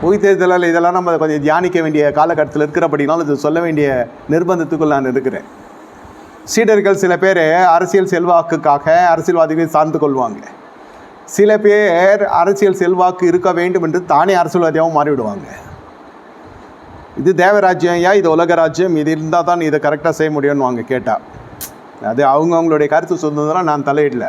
உயிர்த்தெழுதலில் இதெல்லாம் நம்ம கொஞ்சம் தியானிக்க வேண்டிய காலகட்டத்தில் இருக்கிறபடினாலும் இது சொல்ல வேண்டிய நிர்பந்தத்துக்குள் நான் இருக்கிறேன். சீடர்கள் சில பேர் அரசியல் செல்வாக்குக்காக அரசியல்வாதிகளை சார்ந்து கொள்வாங்க. சில பேர் அரசியல் செல்வாக்கு இருக்க வேண்டும் என்று தானே அரசியல்வாதியாகவும் மாறிவிடுவாங்க. இது தேவராஜ்யம் ஐயா, இது உலக ராஜ்யம், இது இருந்தால் தான் இதை கரெக்டாக செய்ய முடியும்னு வாங்க கேட்டால். அது அவங்களுடைய கருத்து சொன்னதெல்லாம் நான் தலையிடல.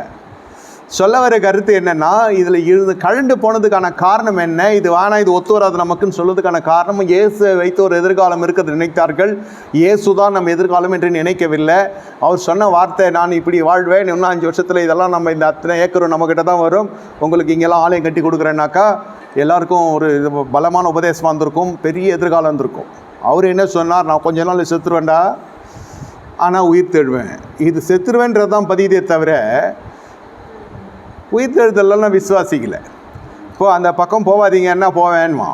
சொல்ல வர கருத்து என்னென்னா, இதில் இருந்து கழண்டு போனதுக்கான காரணம் என்ன, இது வேணாம், இது ஒத்து வராது நமக்குன்னு சொல்றதுக்கான காரணம், இயேசு வைத்து ஒரு எதிர்காலம் இருக்கிறது நினைத்தார்கள். இயேசு தான் நம்ம எதிர்காலம் என்று நினைக்கவில்லை. அவர் சொன்ன வார்த்தை, நான் இப்படி வாழ்வேன், இன்னும் 5 வருஷத்தில் இதெல்லாம் நம்ம இந்த அத்தனை ஏக்கரும் நம்மக்கிட்ட தான் வரும், உங்களுக்கு இங்கெல்லாம் ஆலயம் கட்டி கொடுக்குறேன்னாக்கா எல்லாருக்கும் ஒரு பலமான உபதேசமாக இருந்திருக்கும், பெரிய எதிர்காலம் இருந்திருக்கும். அவர் என்ன சொன்னார், நான் கொஞ்ச நாள் செத்துருவேன்டா, ஆனால் உயிர் தெழுவேன். இது செத்துருவேன்றது தான் பதிதே தவிர உயிர்த்தெழுதலாம் விசுவாசிக்கலை. இப்போது அந்த பக்கம் போகாதீங்கன்னா போவேன்மா,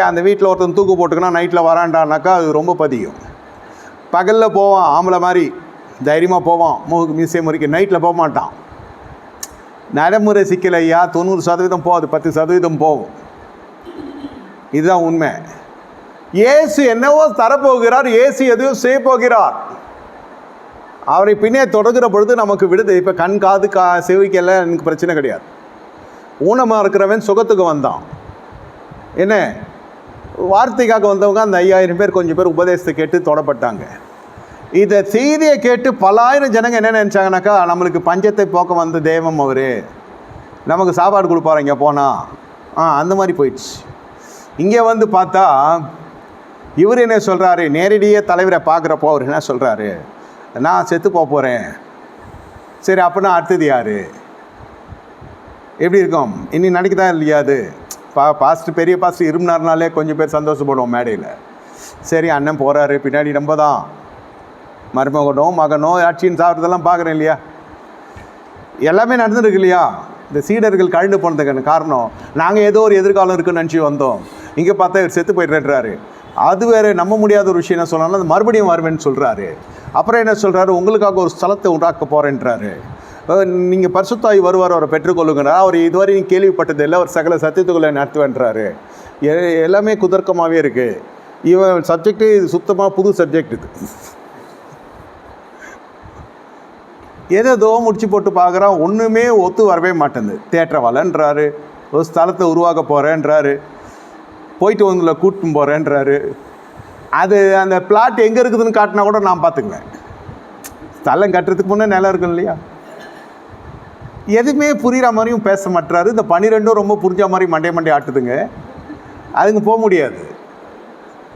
அந்த வீட்டில் ஒருத்தன் தூக்கு போட்டுக்கன்னா நைட்டில் வரான்டானாக்கா அது ரொம்ப பதியும். பகலில் போவான், ஆம்பளை மாதிரி தைரியமாக போவான், மூக்கு மீசை முறிக்க. நைட்டில் போக மாட்டான். நடைமுறை சிக்கல் ஐயா, 90% போகாது, 10% போகும். இதுதான் உண்மை. இயேசு என்னவோ தரப்போகிறார், இயேசு எதையோ செய்ய போகிறார். அவரை பின்னே தொடங்குற பொழுது நமக்கு விடுது. இப்போ கண் காது செவிக்கெல்லாம் எனக்கு பிரச்சனை கிடையாது. ஊனமாக இருக்கிறவன் சுகத்துக்கு வந்தான். என்ன வார்த்தைக்காக வந்தவங்க அந்த 5000 பேர் கொஞ்சம் பேர் உபதேசத்தை கேட்டு தொடப்பட்டாங்க. இதை செய்தியை கேட்டு பலாயிரம் ஜனங்க என்ன நினச்சாங்கனாக்கா, நம்மளுக்கு பஞ்சத்தை போக்க வந்த தெய்வம் அவர், நமக்கு சாப்பாடு கொடுப்பாரு இங்கே போனால். அந்த மாதிரி போயிடுச்சு. இங்கே வந்து பார்த்தா இவர் என்ன சொல்கிறாரு, நேரடியாக தலைவரை பார்க்குறப்போ அவர் என்ன சொல்கிறாரு, நான் செத்து போகிறேன். சரி, அப்படின்னா அடுத்தது யார்? எப்படி இருக்கும்? இனி நடக்குதான் இல்லையா? அது பாஸ்ட்டு பெரிய பாஸ்ட்டு இருமுனார்னாலே கொஞ்சம் பேர் சந்தோஷப்படுவோம் மேடையில். சரி, அண்ணன் போகிறாரு, பின்னாடி நம்ம தான் மருமகனோ மகனோ ஆட்சின்னு சாப்பிட்றதெல்லாம் பார்க்குறேன் இல்லையா? எல்லாமே நடந்துருக்கு இல்லையா? இந்த சீடர்கள் கழண்டு போனதுக்கான காரணம், நாங்கள் ஏதோ ஒரு எதிர்காலம் இருக்குன்னு நினச்சி வந்தோம், இங்கே பார்த்தா இவர் செத்து போய்ட்டுறாரு. அது வேறு நம்ப முடியாத ஒரு விஷயம். என்ன சொல்லலாம், அது மறுபடியும் வருவேன்னு சொல்கிறாரு. அப்புறம் என்ன சொல்கிறாரு, உங்களுக்காக ஒரு ஸ்தலத்தை உண்டாக்க போகிறேன்றாரு. நீங்கள் பரிசுத்தாய் வருவார், அவரை பெற்றுக்கொள்ளுங்கிறார். அவர் இதுவரை நீங்கள் கேள்விப்பட்டது இல்லை, அவர் சகல சத்தியத்துக்குள்ளே நடத்துவேன்றாரு. எல்லாமே குதர்க்கமாகவே இருக்குது. இவன் சப்ஜெக்டு இது சுத்தமாக புது சப்ஜெக்ட். இது ஏதோ முடிச்சு போட்டு பார்க்குறான், ஒன்றுமே ஒத்து வரவே மாட்டேங்குது. தேற்றவாளன்றாரு, ஒரு ஸ்தலத்தை உருவாக்க போகிறேன்றாரு, போயிட்டு உங்களை கூட்டின்னு போகிறேன்றாரு. அது அந்த பிளாட் எங்கே இருக்குதுன்னு காட்டினா கூட நான் பார்த்துக்குவேன். ஸ்தலம் கட்டுறதுக்கு முன்னே நிலம் இருக்கும் இல்லையா? எதுவுமே புரிகிற மாதிரியும் பேச மாட்டுறாரு. இந்த 12 ரொம்ப புரிஞ்ச மாதிரி மண்டே ஆட்டுதுங்க. அதுங்க போக முடியாது.